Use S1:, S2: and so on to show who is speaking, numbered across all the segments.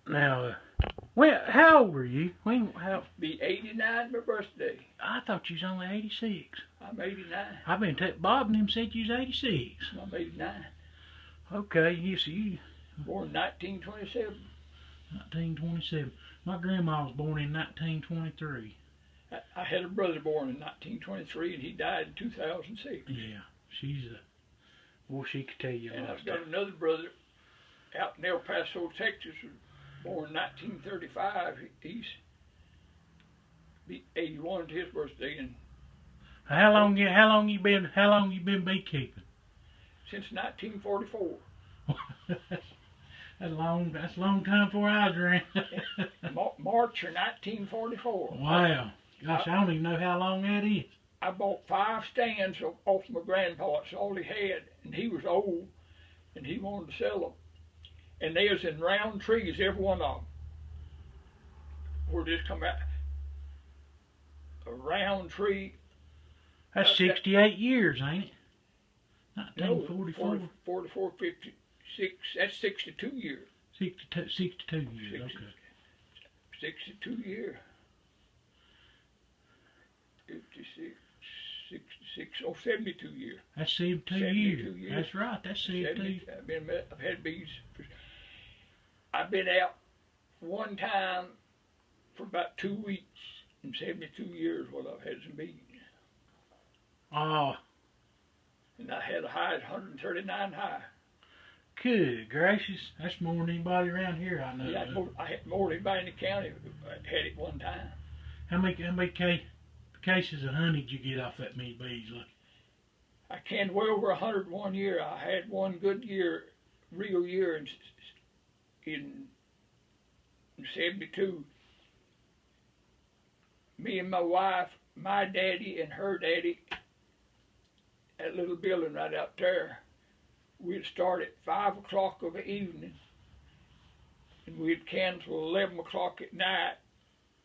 S1: Now, well, how old are you? How?
S2: Be 89 my birthday.
S1: I thought you was only 86.
S2: I'm 89.
S1: I've been Bob and him said you was 86.
S2: I'm 89.
S1: Okay, you
S2: Born in 1927.
S1: 1927. My grandma was born in 1923.
S2: I had a brother born in 1923, and he died in 2006.
S1: Yeah, she's a. Well, she could tell you a
S2: And
S1: lot.
S2: I've got another brother out in El Paso, Texas, born in 1935. He's 81 to his birthday, and
S1: How long you been beekeeping?
S2: since 1944.
S1: That's a long time before I was around.
S2: March of 1944.
S1: Wow. Gosh, I don't even know how long that is.
S2: I bought 5 stands off my grandpa. That's all he had, and he was old, and he wanted to sell them. And they was in round trees, every one of them. Where this come out, a round tree.
S1: That's 68 years, ain't it?
S2: No,
S1: 1944.
S2: 44, 56. That's 62 years.
S1: 62 years. Okay.
S2: 62 years. 56, 66, 72 years.
S1: That's 72 years. That's right. That's 72.
S2: I've had bees. I've been out one time for about 2 weeks in 72 years when I've had some bees.
S1: Oh.
S2: And I had a high at 139 high.
S1: Good gracious. That's more than anybody around here I know.
S2: Yeah, I had more than anybody in the county had it one time.
S1: How many cases of honey did you get off that many bees? Like?
S2: I canned well over 100 one year. I had one good year, real year in 72. Me and my wife, my daddy and her daddy, that little building right out there, we'd start at 5 o'clock of the evening, and we'd can till 11 o'clock at night,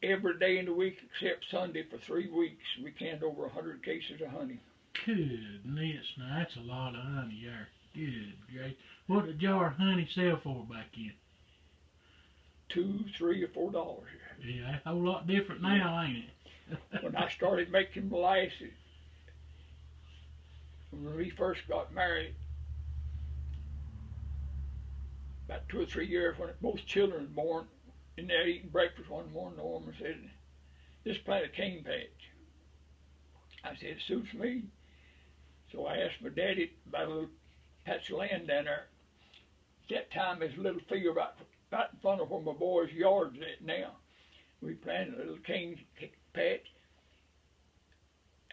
S2: every day in the week except Sunday for 3 weeks. We canned over 100 cases of honey.
S1: Goodness, now that's a lot of honey there. Good gracious. What did a jar of honey sell for back then?
S2: $2, $3, or $4.
S1: Yeah, a whole lot different now, ain't it?
S2: When I started making molasses, when we first got married, about 2 or 3 years when both children were born, and they're eating breakfast one morning, Norma said, "Just plant a cane patch." I said, "It suits me." So I asked my daddy about a little patch of land down there. At that time, there's a little field right in front of where my boys' yard's at now. We planted a little cane patch,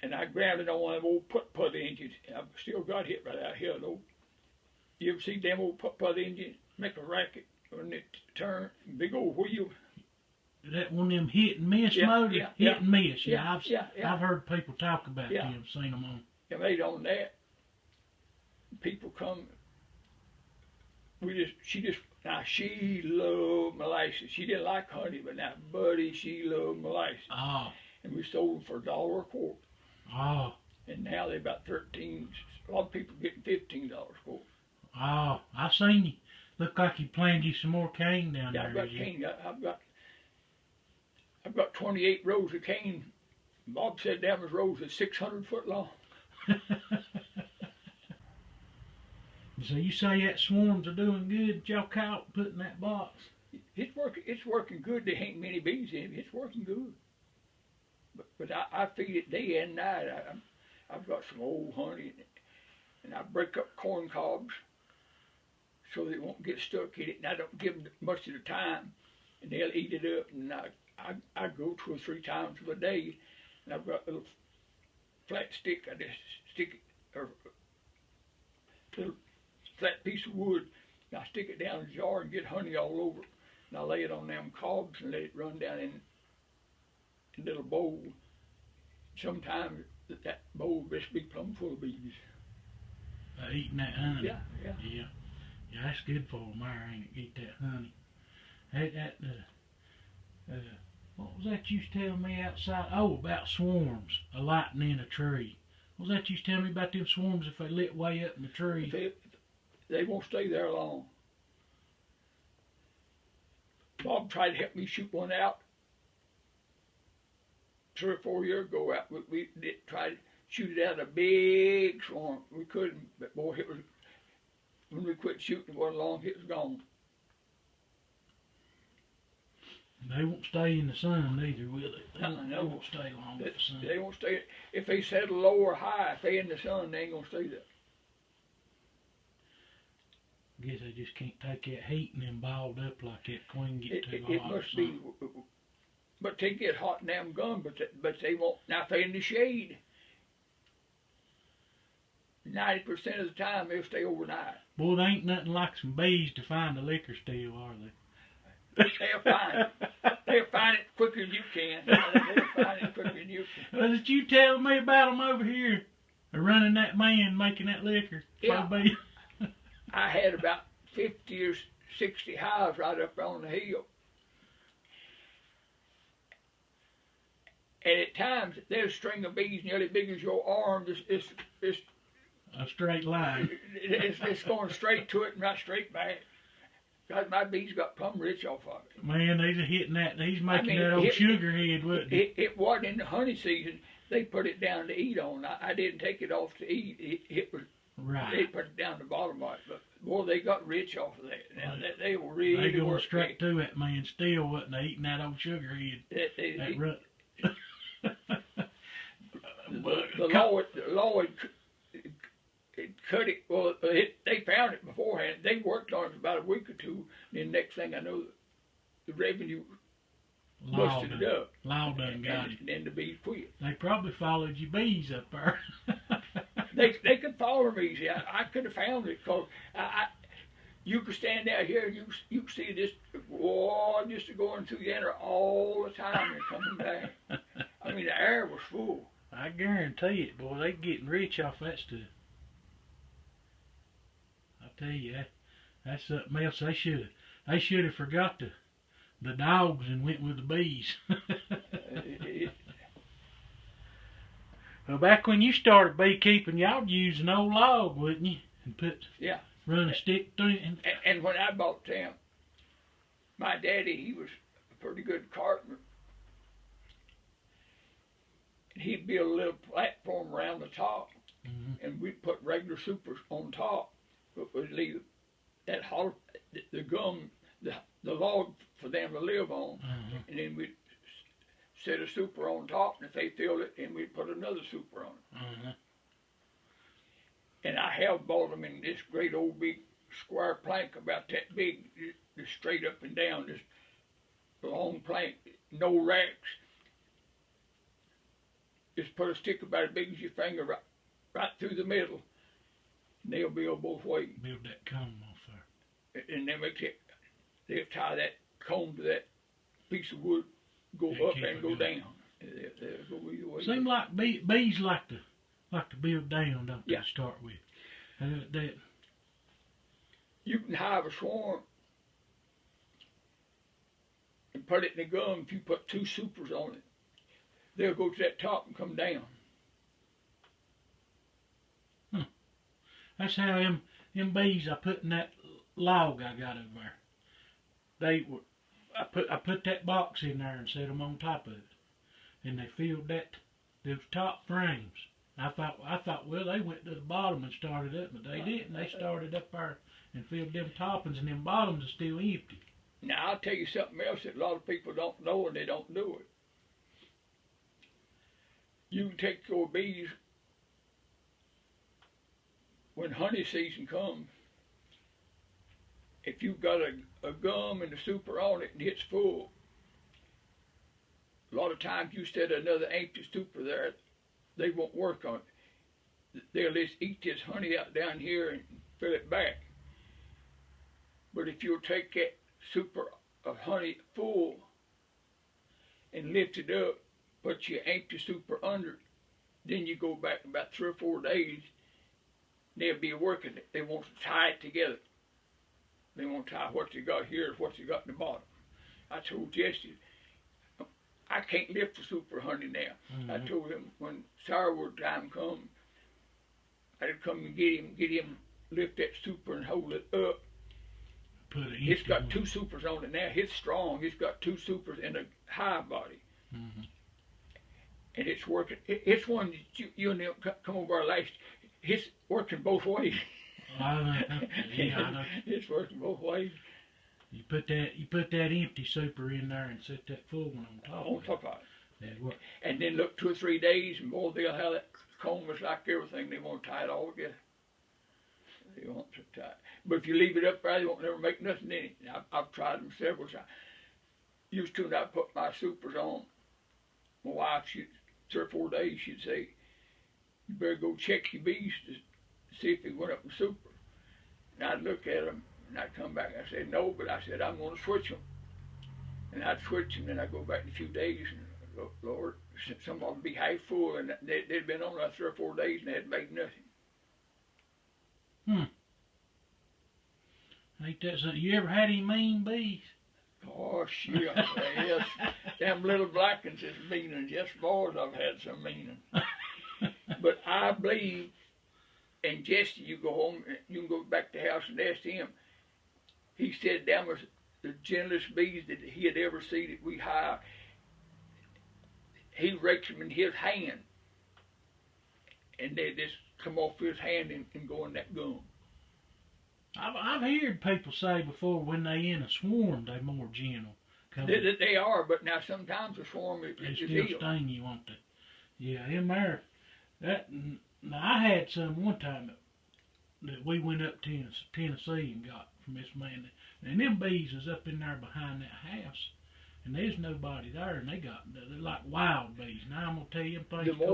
S2: and I grabbed it on one of them old putt-putt engines. I've still got hit right out here, though. You ever see them old putt-putt engines make a racket when it turn? Big old wheel.
S1: That one of them hit and miss motors? Hit and miss. I've heard people talk about them, seen them on.
S2: Yeah, made on that. People come. She loved molasses. She didn't like honey, but now, buddy, she loved molasses.
S1: Oh.
S2: And we sold them for $1 a quart.
S1: Oh.
S2: And now they're about 13. A lot of people getting $15 a quart.
S1: Oh, I seen you. Look like you planted you some more cane down there.
S2: I've got cane. I've got 28 rows of cane. Bob said that was rows that's 600 foot long.
S1: So you say that swarms are doing good? Y'all caught put in that box?
S2: It's working good. There ain't many bees in it. It's working good. But I feed it day and night. I've got some old honey, and I break up corn cobs so they won't get stuck in it. And I don't give them much of the time, and they'll eat it up. And I go 2 or 3 times a day, and I've got a little flat stick. I just stick it, or a little flat piece of wood, and I stick it down in a jar and get honey all over it. And I lay it on them cobs and let it run down in a little bowl. Sometimes that bowl will just be plumb full of bees.
S1: Eating that honey.
S2: Yeah.
S1: Yeah, that's good for them there, ain't it? Eat that honey. What was that you was telling me outside? Oh, about swarms alighting in a tree. What was that you was telling me about them swarms if they lit way up in the tree?
S2: They won't stay there long. Bob tried to help me shoot one out 3 or 4 years ago. We did try to shoot it out of a big swarm. We couldn't, but boy, it was, when we quit shooting, it wasn't long, it was gone.
S1: They won't stay in the sun neither, will they? They
S2: No.
S1: won't stay long in the sun.
S2: They won't stay. If they settle low or high, if they in the sun, they ain't gonna stay there.
S1: I guess they just can't take that heat and then balled up like that. Queen get too
S2: It
S1: hot.
S2: must be. But they get hot in them gun, but they won't. Now if they in the shade, 90% of the time they'll stay overnight.
S1: Boy, there ain't nothing like some bees to find the liquor still, are they?
S2: They'll find it. They'll find it quicker than you can. They'll find it quicker than you can.
S1: Was it you telling me about them over here? Running that man, making that liquor?
S2: Yeah.
S1: For bees?
S2: I had about 50 or 60 hives right up on the hill. And at times, there's a string of bees nearly big as your arm. It's
S1: A straight line.
S2: it's going straight to it and right straight back. God, my bees got plumb rich off of it.
S1: Man, he's hitting that. He's making that old sugar head, wasn't he?
S2: It wasn't in the honey season. They put it down to eat on. I didn't take it off to eat. It was
S1: Right.
S2: They put it down the bottom of it. But boy, they got rich off of that. Now they were really
S1: They going
S2: working.
S1: straight to that man still, wasn't they? Eating that old sugar head. That rut.
S2: The law it cut it. Well, they found it beforehand. They worked on it for about a week or two. And then next thing I know, the revenue busted it up.
S1: Law done got it.
S2: And then the bees quit.
S1: They probably followed your bees up there.
S2: They could follow them easy. I could have found it because you could stand out here and you could see this wall just going through the air all the time and coming back. I mean, the air was full.
S1: I guarantee it, boy. They getting rich off that stuff. I tell you, that's something else. They should have forgot the dogs and went with the bees. Well, back when you started beekeeping, y'all would use an old log, wouldn't you? And run a stick through it.
S2: And when I bought them, my daddy, he was a pretty good carpenter. He'd build a little platform around the top, and we'd put regular supers on top, but we'd leave that the gum, the log for them to live on, and then we'd set a super on top, and if they filled it, then we'd put another super on it. And I have bought them in this great old big square plank about that big, just straight up and down, this long plank, no racks. Just put a stick about as big as your finger right through the middle, and they'll build both ways.
S1: Build that comb off there.
S2: And they'll tie that comb to that piece of wood, go up and go down. They'll go either way.
S1: Seems like bees like to build down, don't they,
S2: Yeah.
S1: to start with?
S2: You can hive a swarm and put it in the gum. If you put 2 supers on it, they'll go to that top and come down.
S1: That's how them bees I put in that log I got over there. I put that box in there and set them on top of it, and they filled those top frames. I thought, well, they went to the bottom and started up, but they didn't. They started up there and filled them toppings, and them bottoms are still empty.
S2: Now, I'll tell you something else that a lot of people don't know, and they don't do it. You can take your bees when honey season comes. If you've got a gum and a super on it and it's full, a lot of times you set another empty super there, they won't work on it. They'll just eat this honey out down here and fill it back. But if you'll take that super of honey full and lift it up, put your empty super under it, then you go back about 3 or 4 days, they'll be working it. They won't tie it together. They won't tie what you got here with what you got in the bottom. I told Jesse, I can't lift the super honey now. I told him when sourwood time comes, I'd come and get him, lift that super and hold it up.
S1: put an
S2: It's
S1: empty
S2: got
S1: one.
S2: 2 supers on it now. It's strong. It's got 2 supers and a high body.
S1: Mm-hmm.
S2: And it's working. It's one that you and them come over last. It's working both ways.
S1: I know.
S2: It's working both ways.
S1: You put that empty super in there and set that full one on top.
S2: On top of it.
S1: That work.
S2: And then look 2 or 3 days, and boy, they'll have that comb is like everything. They won't tie it all together. They won't tie it. But if you leave it up there, they won't never make nothing in it. I've tried them several times. Used to not put my supers on. My wife, 3 or 4 days, she'd say, "You better go check your bees to see if he went up in super." And I'd look at them, and I'd come back. I said, "No," but I said, "I'm going to switch them." And I'd switch them, and I'd go back in a few days, and Lord, some of them would be half full, and they'd been on there 3 or 4 days, and they hadn't made nothing.
S1: Ain't that something? You ever had any mean bees?
S2: Gosh, yeah, yes. Them little black ones is mean, and yes, boys, I've had some mean ones. But I believe, and Jesse, you go home, you can go back to the house and ask him. He said them was the gentlest bees that he had ever seen that we hired. He rakes them in his hand, and they just come off his hand and go in that gum.
S1: I've heard people say before when they in a swarm they more gentle.
S2: They are, but now sometimes a swarm is
S1: they still
S2: ill.
S1: sting you, won't they? Yeah, in there. Now I had some one time that we went up to Tennessee and got from this man, and them bees was up in there behind that house, and there's nobody there, and they're like wild bees. Now I'm gonna tell you, them things.
S2: The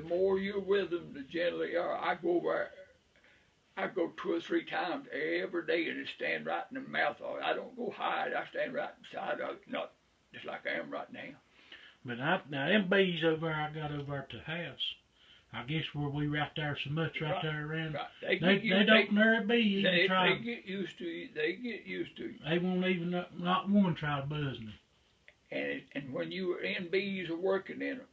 S2: more you're with them, the gentler they are. I go over. I go 2 or 3 times every day and just stand right in the mouth of it. I don't go hide. I stand right beside of it, not just like I am right now.
S1: But now them bees over there I got over there to the house, I guess where we right there so much right there around.
S2: Right.
S1: They don't never be even try.
S2: They get used to you. They get used to you.
S1: They won't even not one try to buzz me.
S2: And when you are in bees or working in them,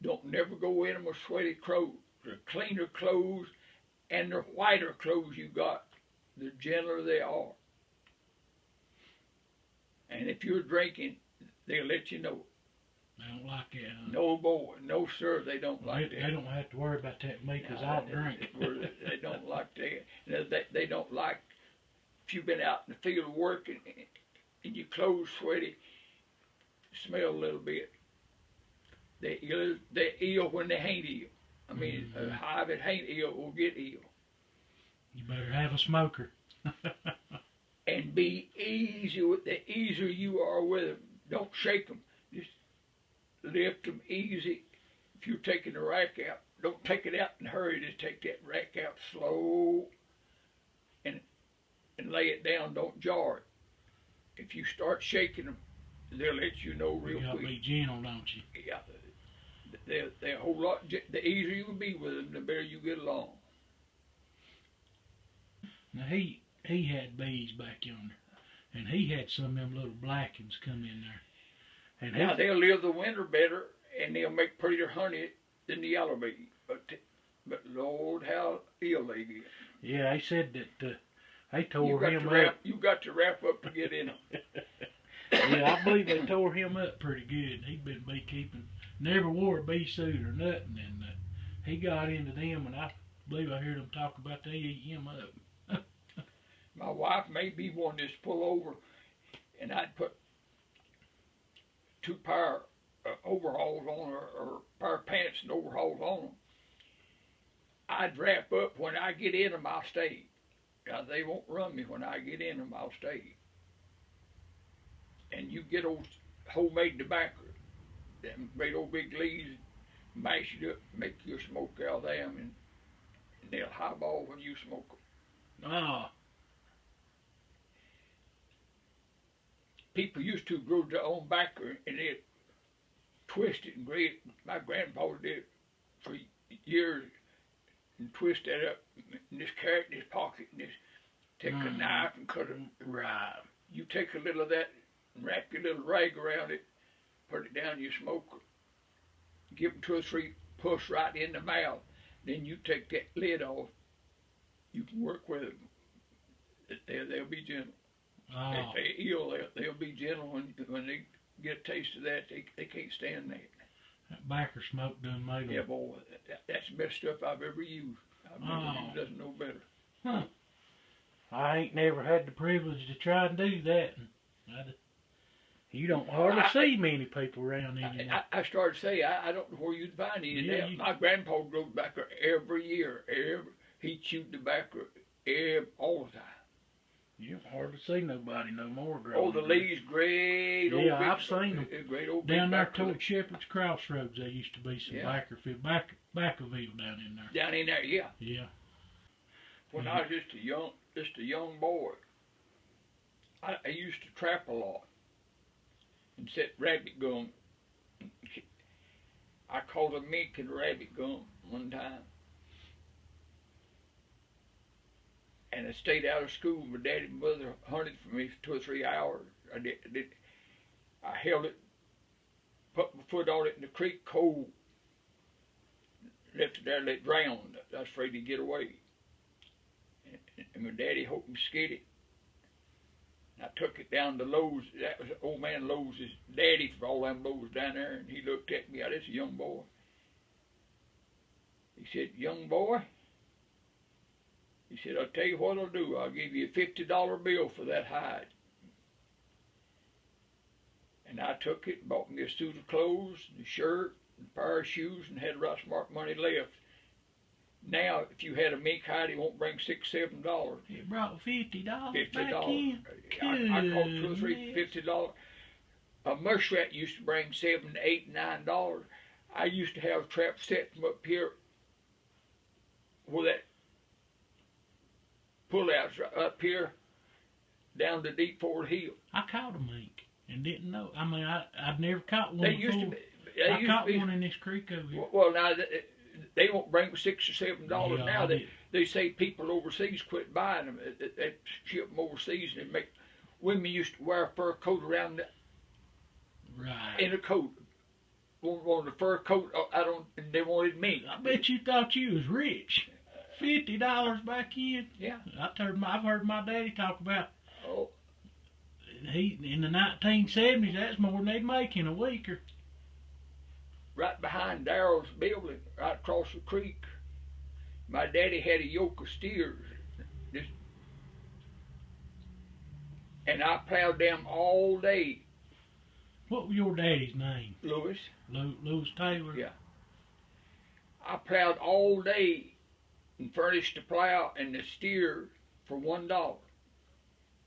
S2: don't never go in them with sweaty clothes. The cleaner clothes and the whiter clothes you got, the gentler they are. And if you're drinking, they'll let you know.
S1: They don't like it.
S2: No boy, no sir, they don't like that.
S1: They don't have to worry about that me because I'll drink.
S2: They don't like that. They don't like if you've been out in the field working and your clothes sweaty, smell a little bit. They're ill when they ain't ill. I mean, a hive that ain't ill will get ill.
S1: You better have a smoker.
S2: And be easy with the easier you are with them. Don't shake them. Just lift them easy. If you're taking the rack out, don't take it out in a hurry. Just take that rack out slow and lay it down. Don't jar it. If you start shaking them, they'll let you know real quick.
S1: You gotta be gentle, don't you?
S2: Yeah. They're a whole lot. The easier you will be with them, the better you get along.
S1: Now he had bees back yonder, and he had some of them little blackens come in there. And
S2: now they'll live the winter better, and they'll make prettier honey than the yellow bee. But Lord, how ill they get.
S1: Yeah, they said that they tore him up.
S2: You got to wrap up to get in them.
S1: Yeah, I believe they tore him up pretty good. He'd been beekeeping, never wore a bee suit or nothing, and he got into them, and I believe I heard them talk about they eat him up.
S2: My wife made me one just pull over, and I'd put 2 pair overalls on her, or pair of pants and overalls on them. I'd wrap up. When I get in them, I'll stay. Now, they won't run me. When I get in them, I'll stay. And you get old homemade tobacco, them great old big leaves, mash it up, make your smoke out of them, and they'll highball when you smoke them.
S1: Oh.
S2: People used to grow their own tobacco, and they'd twist it and grate it. My grandpa did it for years, and twist that up, and just carry it in his pocket, and just take a knife and cut it.
S1: Right.
S2: You take a little of that and wrap your little rag around it, put it down your smoker, give them 2 or 3 puffs right in the mouth. Then you take that lid off. You can work with them. They'll be gentle.
S1: Oh,
S2: If they ill, they'll be gentle when they get a taste of that. They can't stand that.
S1: that backer smoke done made
S2: Yeah,
S1: them.
S2: boy, that's the best stuff I've ever used. I've never used nothing no better.
S1: Huh. I ain't never had the privilege to try and do that. You don't hardly see many people around anymore.
S2: I started to say, I don't know where you'd find any
S1: Yeah,
S2: now. My grandpa growed tobacco every year. He chewed tobacco all the time.
S1: You don't hardly see nobody no more growing.
S2: Oh, the Lee's great old
S1: Yeah,
S2: big,
S1: I've seen them.
S2: Great old
S1: Down
S2: big
S1: there
S2: tobacco
S1: toward Shepherd's Crossroads, there used to be some
S2: Yeah.
S1: Backerville down in there.
S2: down in there, yeah.
S1: Yeah.
S2: When I was just a young boy, I used to trap a lot and set rabbit gum. I caught a mink and rabbit gum one time. And I stayed out of school. My daddy and mother hunted for me for 2 or 3 hours. I held it, put my foot on it in the creek cold, left it there, let it drown. I was afraid to get away. And my daddy hoped me scared it. I took it down to Lowe's. That was old man Lowe's daddy for all them boys down there, and he looked at me. I was a young boy. He said, "Young boy," he said, "I'll tell you what I'll do. I'll give you a $50 bill for that hide." And I took it, bought me a suit of clothes, and a shirt, and a pair of shoes, and had right smart money left. Now, if you had a mink hide, it won't bring $6, $7.
S1: It brought $50 back
S2: $50.
S1: in.
S2: I caught 2 or 3 for $50. A muskrat used to bring $7, $8, $9. I used to have traps set from up here where that pullouts right up here down to Deep Ford Hill.
S1: I caught a mink and didn't know. I mean, I'd never caught one
S2: They
S1: before.
S2: used to be.
S1: I caught one in this creek over here.
S2: Well, now they won't bring $6 or $7
S1: Yeah,
S2: now.
S1: I did.
S2: They say people overseas quit buying them. They ship them overseas and they make. Women used to wear a fur coat around
S1: Right.
S2: in a coat. On the fur coat, and they wanted mink.
S1: I bet you thought you was rich. $50 back in.
S2: Yeah.
S1: I've heard my daddy talk about.
S2: Oh,
S1: He in the 1970s. That's more than they'd make in a week. Or
S2: right behind Darrell's building, right across the creek, my daddy had a yoke of steers. And I plowed them all day.
S1: what was your daddy's name?
S2: Louis.
S1: Louis Taylor.
S2: Yeah. I plowed all day and furnished the plow and the steer for $1.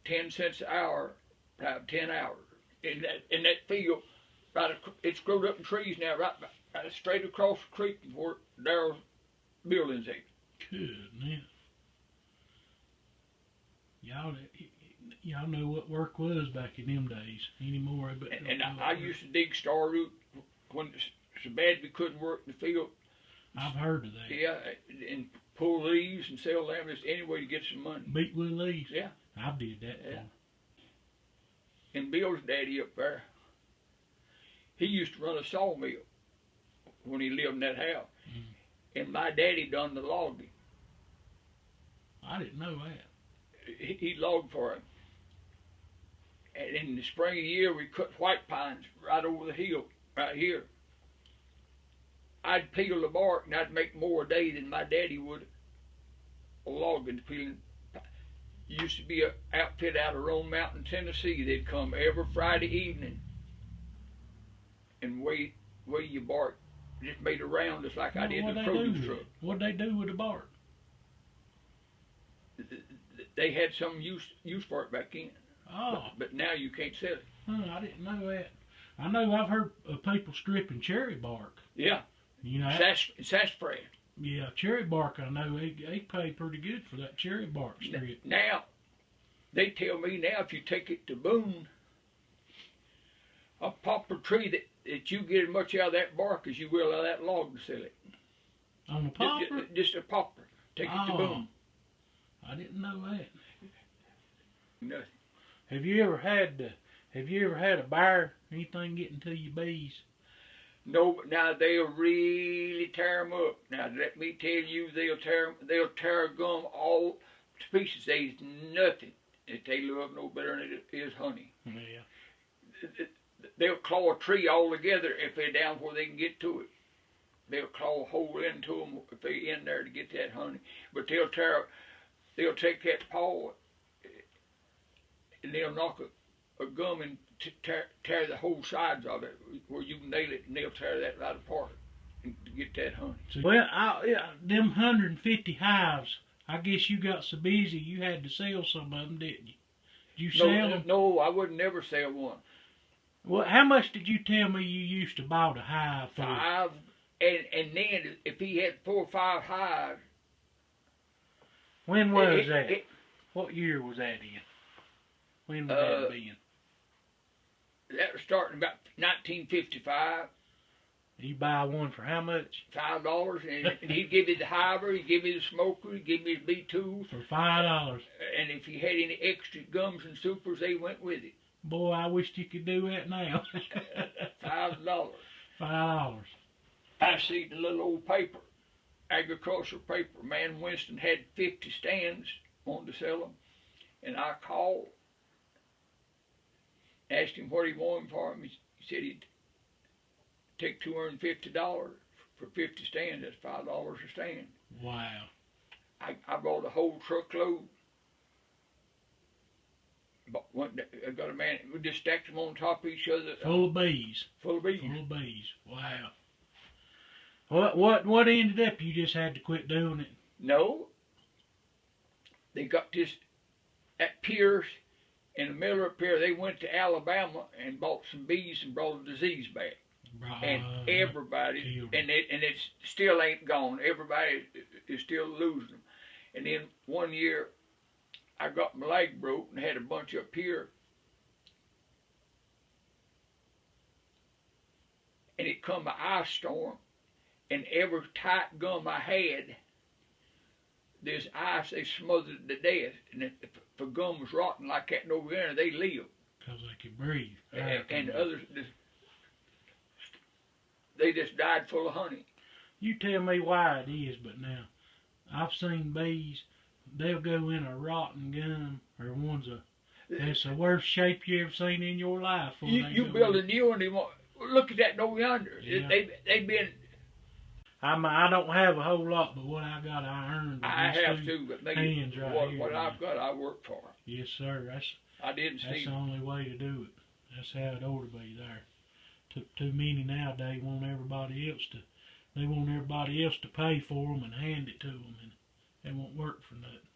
S2: 10 cents an hour, plowed 10 hours. In that field, it's grown up in trees now, right straight across the creek where Darrell's building's at.
S1: Goodness. Y'all know what work was back in them days anymore. But
S2: And I used to dig star root when it's so bad we couldn't work in the field.
S1: I've heard of that.
S2: Yeah, and pull leaves and sell them. Just any way to get some money.
S1: Beetwood leaves.
S2: Yeah.
S1: I did that.
S2: Yeah. And Bill's daddy up there, he used to run a sawmill when he lived in that house. And my daddy done the logging.
S1: I didn't know that.
S2: He logged for him. And in the spring of the year, we cut white pines right over the hill, right here. I'd peel the bark, and I'd make more a day than my daddy would logging, peeling. Used to be an outfit out of Roan Mountain, Tennessee. They'd come every Friday evening and weigh your bark. Just made a round just like I did the produce truck.
S1: What'd they do with the bark?
S2: They had some use for it back then.
S1: Oh.
S2: But now you can't sell it.
S1: I didn't know that. I know I've heard of people stripping cherry bark.
S2: Yeah.
S1: You know.
S2: Sassafras.
S1: Yeah, cherry bark. I know they pay pretty good for that cherry bark strip.
S2: Now, they tell me now if you take it to Boone, a poplar tree that you get as much out of that bark as you will out of that log to sell it.
S1: On a poplar?
S2: Just a poplar. Take it to Boone.
S1: I didn't know that.
S2: Nothing.
S1: Have you ever had a bear? Anything getting to your bees?
S2: No, but now they'll really tear them up. Now let me tell you, they'll tear gum all to pieces. There's nothing that they love no better than it is honey.
S1: Yeah.
S2: They'll claw a tree all together if they're down where they can get to it. They'll claw a hole into them if they're in there to get that honey. But they'll take that paw and they'll knock a gum and tear the whole sides of it where you can nail it, and they'll tear that right apart and get that honey.
S1: Well, them 150 hives, I guess you got so busy you had to sell some of them, didn't you? Did you sell them?
S2: No, I would never sell one.
S1: Well, how much did you tell me you used to buy the hive for?
S2: 5, and then if he had 4 or 5 hives.
S1: When was that? What year was that in? When would that be in?
S2: That was starting about 1955.
S1: You buy one for how much?
S2: $5, and he'd give me the hiver, he'd give me the smoker, he'd give me the B2.
S1: For $5.
S2: And if he had any extra gums and supers, they went with it.
S1: Boy, I wish you could do that now.
S2: $5.
S1: $5.
S2: I see the little old paper, agricultural paper. Man Winston had 50 stands, wanted to sell them, and I called, asked him what he wanted for them. He said he'd take $250 for 50 stands. That's $5 a stand.
S1: Wow.
S2: I bought a whole truckload. But I got a man, we just stacked them on top of each other.
S1: Full of bees.
S2: Full of bees.
S1: Full of bees. Wow. What ended up? You just had to quit doing it?
S2: No. They got this at Pierce, in the middle of Pierce. They went to Alabama and bought some bees and brought a disease back. And everybody, and it still ain't gone. Everybody is still losing them. And then one year, I got my leg broke and had a bunch up here. And it come an ice storm, and every tight gum I had, this ice, they smothered it to death. And if a gum was rotten like that over there, they live.
S1: Because they could breathe.
S2: And others, they just died full of honey.
S1: You tell me why it is, but now, I've seen bees, they'll go in a rotten gum, or that's the worst shape you ever seen in your life.
S2: You build a new one, look at that over yonder.
S1: Yeah.
S2: They've been...
S1: I don't have a whole lot, but what I got, I earned.
S2: I have too, but
S1: hands right
S2: what I've got, I work for.
S1: Yes, sir.
S2: I didn't see.
S1: That's the only way to do it. That's how it ought to be there. Too many nowadays want everybody else to pay for them and hand it to them, and it won't work for nothing.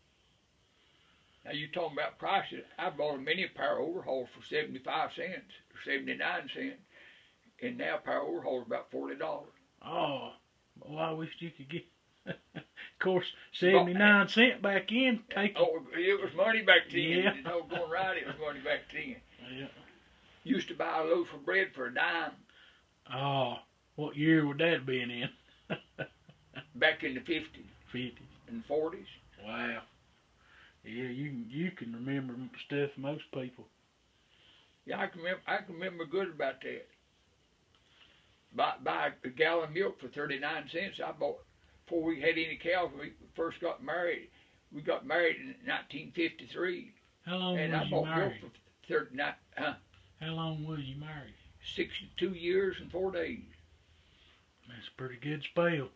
S2: Now you talking about prices? I bought a mini power overhaul for 75 cents or 79 cents, and now power overhaul is about $40.
S1: Oh, well, I wish you could get. Of course, 79 cents back in. Take it.
S2: Oh, it was money back then.
S1: Yeah.
S2: You know, going right, it was money back then.
S1: Yeah.
S2: Used to buy a loaf of bread for a dime.
S1: Oh, what year would that have been in?
S2: Back in the 50s.
S1: 50s.
S2: And 40s.
S1: Wow. Yeah, you can remember stuff most people.
S2: Yeah, I can remember good about that. Buy a gallon of milk for 39 cents. I bought, before we had any cows, when we first got married. We got married in 1953.
S1: How long
S2: and
S1: was
S2: I
S1: you
S2: bought
S1: married?
S2: milk for 39,
S1: How long was you married?
S2: 62 years and 4 days.
S1: That's a pretty good spell.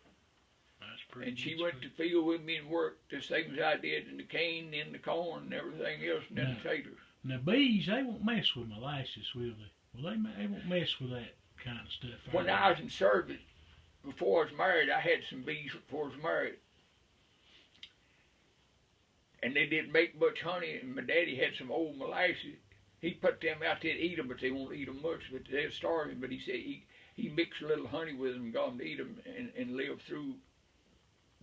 S1: That's pretty.
S2: And she went to the field with me and worked the same as I did in the cane, in the corn, and everything else, and the potatoes.
S1: Now bees, they won't mess with molasses, will they? Well, they won't mess with that kind of stuff.
S2: When I was in service, before I was married, I had some bees before I was married. And they didn't make much honey, and my daddy had some old molasses. He put them out there to eat them, but they won't eat them much, but they're starving. But he said he mixed a little honey with them and got them to eat them and live through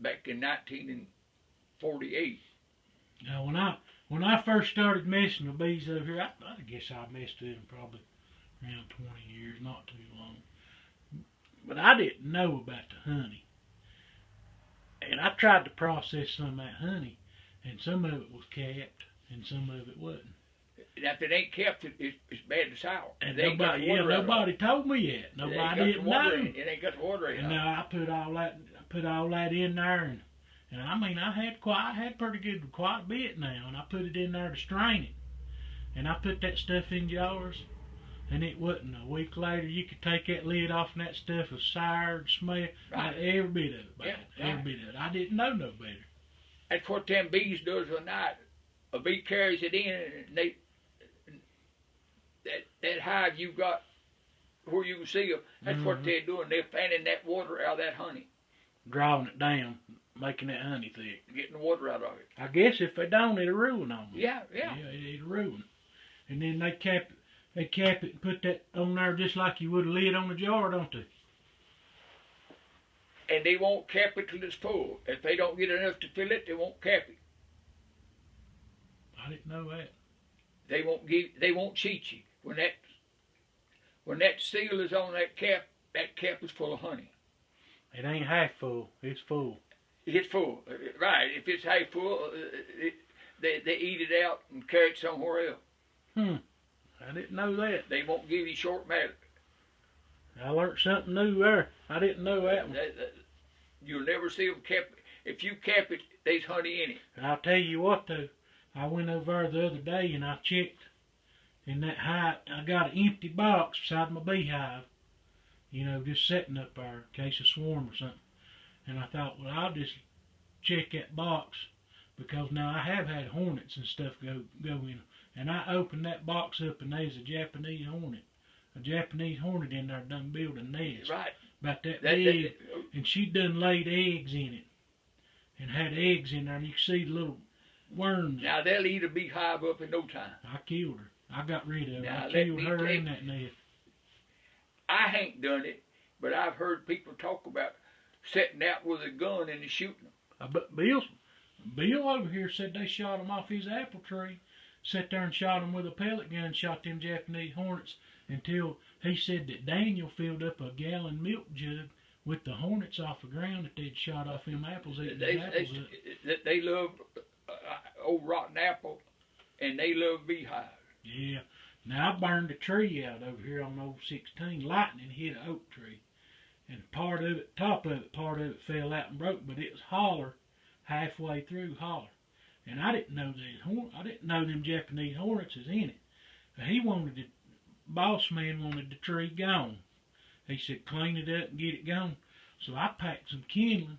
S2: back in 1948.
S1: Now, when I first started messing with bees over here, I guess I messed with them probably around 20 years, not too long. But I didn't know about the honey. And I tried to process some of that honey, and some of it was capped, and some of it wasn't.
S2: And if it ain't kept, it's bad and sour.
S1: And
S2: They ain't got
S1: nobody,
S2: the water out of it.
S1: nobody told me yet.
S2: It ain't
S1: Nobody
S2: got the
S1: didn't
S2: water
S1: know.
S2: in it. It ain't got the water in
S1: And
S2: it.
S1: I put all that in there, and I mean, I had pretty good, quite a bit now, and I put it in there to strain it. And I put that stuff in jars, and it wasn't a week later. You could take that lid off, and that stuff was sour, smell,
S2: Right.
S1: every bit of it, bad,
S2: Yeah,
S1: every
S2: right.
S1: bit of it. I didn't know no better.
S2: That's what them bees does at night. A bee carries it in, and that hive you got where you can see them. That's what they're doing. They're fanning that water out of that honey,
S1: Drawing it down, making that honey thick.
S2: getting the water out of it.
S1: I guess if they don't, it'll ruin on them.
S2: Yeah.
S1: It'll ruin. And then they cap it and put that on there just like you would a lid on a jar, don't they?
S2: And they won't cap it till it's full. If they don't get enough to fill it, they won't cap it.
S1: I didn't know that.
S2: They won't cheat you. When that seal is on that cap is full of honey.
S1: It ain't half full. It's full.
S2: It's full, right? If it's half full, they eat it out and carry it somewhere else.
S1: I didn't know that.
S2: They won't give you short matter.
S1: I learned something new there. I didn't know that one.
S2: You'll never see them cap. If you cap it, there's honey in it.
S1: I'll tell you what though. I went over there the other day and I checked in that hive. I got an empty box beside my beehive. You know, just sitting up there in case of swarm or something. And I thought, well, I'll just check that box because now I have had hornets and stuff go in. And I opened that box up and there's a Japanese hornet. A Japanese hornet in there done built a nest.
S2: Right.
S1: About that big. And she done laid eggs in it. And had eggs in there and you can see the little worms.
S2: Now they'll eat a beehive up in no time.
S1: I killed her. I got rid of her.
S2: Now,
S1: I killed her in that nest.
S2: I ain't done it, but I've heard people talk about setting out with a gun and shooting them.
S1: But Bill over here said they shot him off his apple tree. Sat there and shot him with a pellet gun and shot them Japanese hornets until he said that Daniel filled up a gallon milk jug with the hornets off the ground that they'd shot off them apples.
S2: They love old rotten apple, and they love beehives.
S1: Yeah. Now I burned a tree out over here on old 16. Lightning hit an oak tree, and part of it fell out and broke, but it was holler halfway through holler. And I didn't know them Japanese hornets was in it. Boss man wanted the tree gone. He said clean it up and get it gone. So I packed some kindling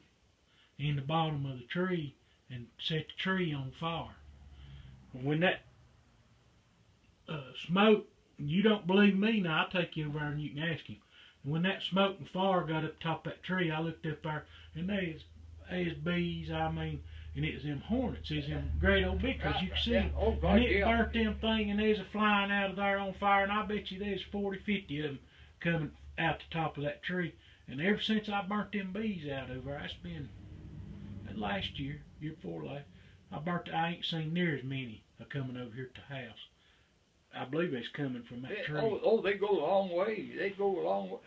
S1: in the bottom of the tree and set the tree on fire. When that smoke, you don't believe me, now I'll take you over there and you can ask him. When that smoke and fire got up top of that tree, I looked up there and there's bees, and it was them hornets, it was them great old big, because you can see them.
S2: Oh, God,
S1: and it burnt them thing, and there's a flying out of there on fire, and I bet you there's 40, 50 of them coming out the top of that tree. And ever since I burnt them bees out over there, that's been last year before last, I ain't seen near as many coming over here to the house. I believe it's coming from that tree.
S2: They go a long way. They go a long way.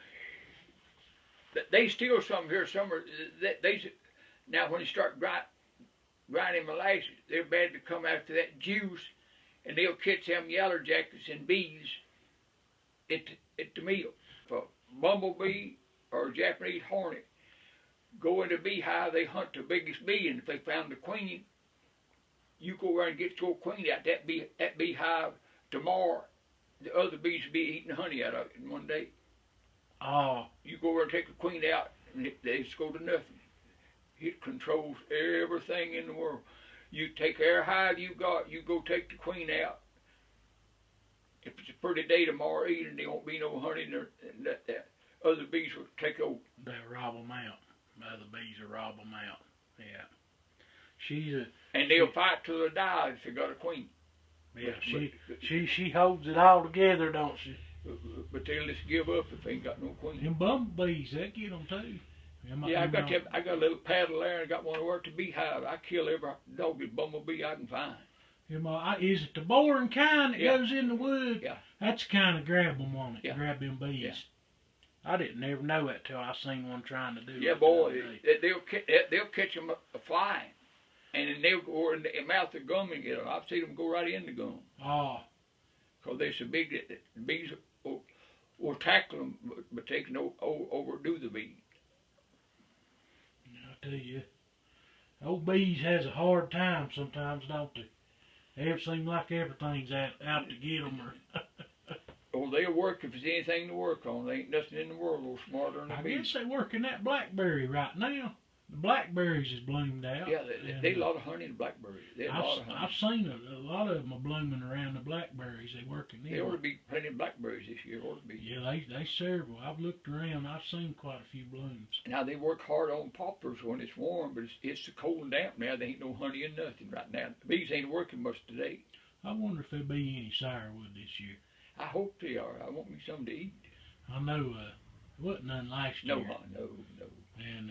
S2: They steal some here. Now when you start grinding molasses, they're bad to come after that juice, and they'll catch them yaller jackets and bees at the meal. If a bumblebee or a Japanese hornet go in the beehive, they hunt the biggest bee, and if they found the queen, you go around and get your queen out that beehive. Tomorrow, the other bees will be eating honey out of it in one day.
S1: Oh.
S2: You go over and take the queen out, and they just go to nothing. It controls everything in the world. You take every hive you got, you go take the queen out. If it's a pretty day tomorrow evening, there won't be no honey, and that other bees will take over.
S1: They'll rob them out. The other bees will rob them out. Yeah.
S2: And they'll fight till they die if they got a queen.
S1: Yeah, she holds it all together, don't she?
S2: But they'll just give up if they ain't got no queen.
S1: Them bumblebees, they get them too.
S2: I got a little paddle there, and I got one to work the beehive. I kill every doggy bumblebee I can find.
S1: Is it the boring kind that goes in the wood?
S2: Yeah.
S1: That's the kind of grab them on it.
S2: Yeah.
S1: Grab them bees.
S2: Yeah.
S1: I didn't ever know that till I seen one trying to do it.
S2: Yeah, boy, they'll catch them flying. And then they'll go in the mouth of gum and get them. I've seen them go right in the gum.
S1: Oh,
S2: 'cause they're so big that the bees will tackle them, but they can overdo the bees.
S1: I tell you, old bees has a hard time sometimes, don't they? It seems like everything's out to get them.
S2: Oh, they'll work if there's anything to work on. There ain't nothing in the world a little smarter than the
S1: I
S2: bees.
S1: guess they working that blackberry right now. The blackberries is bloomed out.
S2: Yeah, they a lot of honey in blackberries. They a lot of honey.
S1: I've seen a lot of them are blooming around the blackberries. They working in.
S2: There ought to be plenty of blackberries this year. Ought to be.
S1: Yeah, they several. I've looked around. I've seen quite a few blooms.
S2: Now they work hard on poplars when it's warm, but it's so cold and damp now. There ain't no honey in nothing right now. The bees ain't working much today.
S1: I wonder if there'll be any sourwood this year.
S2: I hope they are. I want me some to eat.
S1: I know wasn't none last year.
S2: No.
S1: And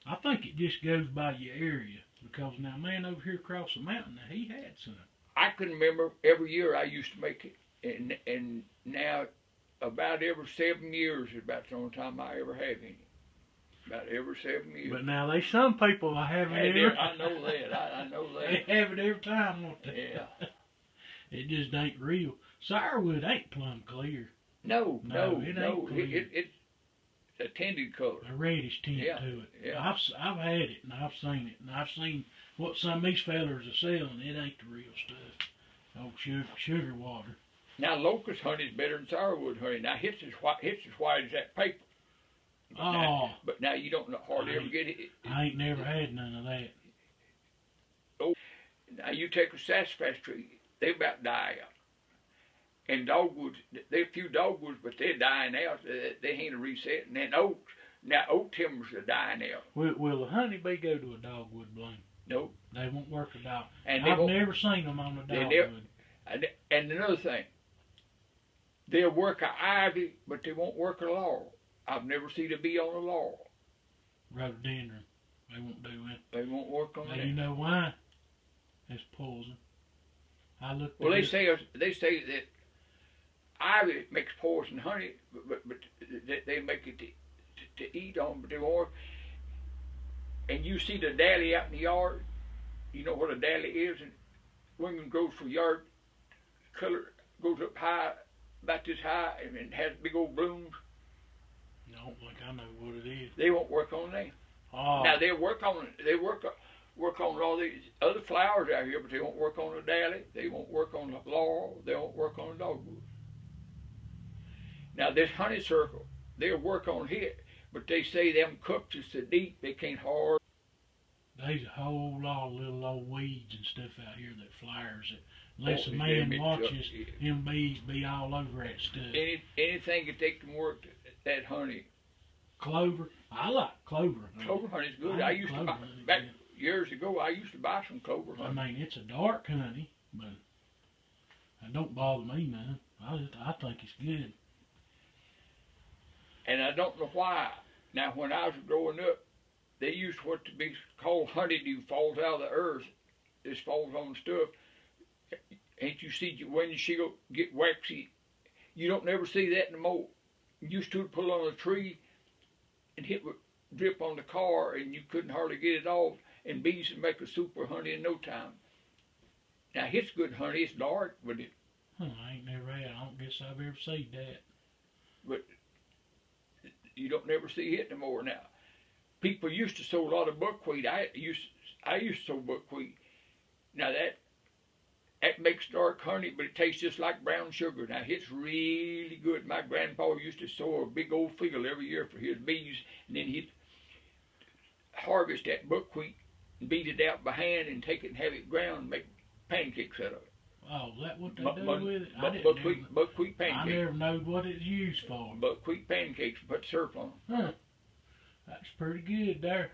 S1: I think it just goes by your area, because now man over here across the mountain, now, he had some.
S2: I can remember every year I used to make it, and now about every 7 years is about the only time I ever have any. About every 7 years.
S1: But now there's some people I haven't ever.
S2: I know that. I know that.
S1: They have it every time, won't they?
S2: Yeah.
S1: It just ain't real. Sourwood ain't plumb clear.
S2: No.
S1: It ain't clear.
S2: It's a tinted color.
S1: A reddish tint
S2: Yeah,
S1: to it.
S2: yeah.
S1: I've had it and I've seen it, and I've seen what some of these fellers are selling. It ain't the real stuff. Oh, sugar water.
S2: Now locust honey is better than sourwood honey. Now it's as white as that paper.
S1: Oh.
S2: But now you don't hardly ever get it.
S1: I ain't never had none of that.
S2: Now you take a sassafras tree, they about die out. And dogwoods, there a few dogwoods, but they're dying out. They ain't a reset. And then oaks, now oak timbers are dying out.
S1: Will a honeybee go to a dogwood bloom?
S2: No.
S1: They won't work a dog.
S2: And
S1: I've never seen them on a dogwood.
S2: And another thing, they'll work a ivy, but they won't work a laurel. I've never seen a bee on a laurel.
S1: Rhododendron, they won't do it.
S2: They won't work on
S1: Now,
S2: that.
S1: you know why? It's poison. I looked.
S2: Well, they say that ivy makes poison honey, but they make it to eat on, but they won't work. And you see the dahlia out in the yard. You know what a dahlia is, and when it grows from yard color, goes up high, about this high, and it has big old blooms.
S1: I don't think I know what it is.
S2: They won't work on that.
S1: Oh.
S2: Now they work on all these other flowers out here, but they won't work on the dahlia. They won't work on the laurel. They won't work on the dogwood. Now this honeysuckle, they'll work on it, but they say them cups is so deep they can't hard.
S1: There's a whole lot of little old weeds and stuff out here that flowers it. Unless a man watches them bees be all over that stuff.
S2: Anything that they can work that honey.
S1: Clover, I like clover.
S2: Clover honey's good. I used to buy, back years ago. I used to buy some clover honey.
S1: I mean, it's a dark honey, but it don't bother me none. I think it's good.
S2: And I don't know why. Now, when I was growing up, they used what to be called honeydew falls out of the earth. This falls on stuff. Ain't you see when she'll get waxy? You don't never see that no more. You used to pull on a tree and it would drip on the car and you couldn't hardly get it off, and bees would make a super honey in no time. Now, it's good honey. It's dark, but it...
S1: I ain't never had. I don't guess I've ever seen that.
S2: But you don't never see it no more now. People used to sow a lot of buckwheat. I used to sow buckwheat. Now that makes dark honey, but it tastes just like brown sugar. Now it's really good. My grandpa used to sow a big old field every year for his bees, and then he'd harvest that buckwheat and beat it out by hand and take it and have it ground and make pancakes out of it.
S1: Oh, is that what they do with it?
S2: Buckwheat pancakes.
S1: I never know what it's used for.
S2: Buckwheat pancakes, put syrup on them.
S1: Huh. That's pretty good there.